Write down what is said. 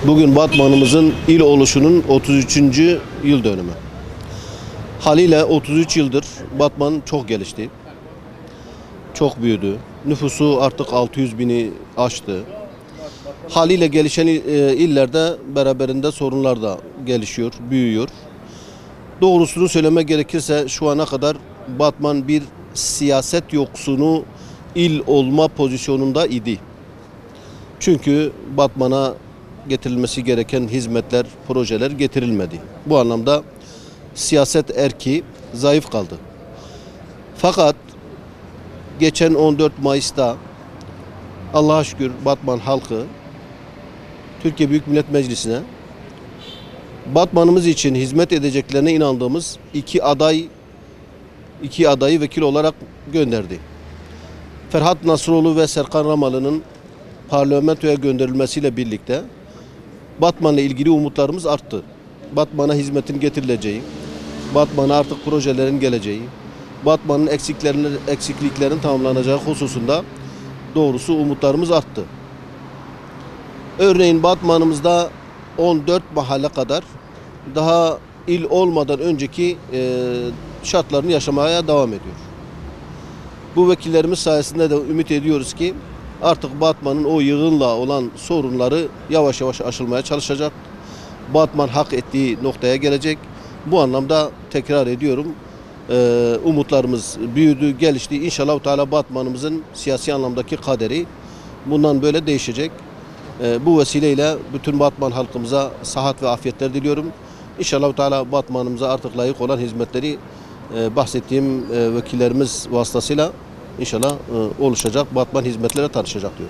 Bugün Batman'ımızın il oluşunun 33. yıl dönümü. Haliyle 33 yıldır Batman çok gelişti. Çok büyüdü. Nüfusu artık 600 bini aştı. Haliyle gelişen illerde beraberinde sorunlar da gelişiyor, büyüyor. Doğrusunu söylemek gerekirse şu ana kadar Batman bir siyaset yoksunu il olma pozisyonunda idi. Çünkü Batman'a getirilmesi gereken hizmetler, projeler getirilmedi. Bu anlamda siyaset erki zayıf kaldı. Fakat geçen 14 Mayıs'ta Allah'a şükür Batman halkı Türkiye Büyük Millet Meclisi'ne Batman'ımız için hizmet edeceklerine inandığımız iki adayı vekil olarak gönderdi. Ferhat Nasroğlu ve Serkan Ramalı'nın parlamentoya gönderilmesiyle birlikte Batman'la ilgili umutlarımız arttı. Batman'a hizmetin getirileceği, Batman'a artık projelerin geleceği, Batman'ın eksikliklerin tamamlanacağı hususunda doğrusu umutlarımız arttı. Örneğin Batman'ımızda 14 mahalle kadar daha il olmadan önceki şartlarını yaşamaya devam ediyor. Bu vekillerimiz sayesinde de ümit ediyoruz ki artık Batman'ın o yığınla olan sorunları yavaş yavaş aşılmaya çalışacak. Batman hak ettiği noktaya gelecek. Bu anlamda tekrar ediyorum, umutlarımız büyüdü, gelişti. İnşallah Teala Batman'ımızın siyasi anlamdaki kaderi bundan böyle değişecek. Bu vesileyle bütün Batman halkımıza sıhhat ve afiyetler diliyorum. İnşallah Teala Batman'ımıza artık layık olan hizmetleri bahsettiğim vekillerimiz vasıtasıyla İnşallah oluşacak, Batman hizmetlere tanışacak diyor.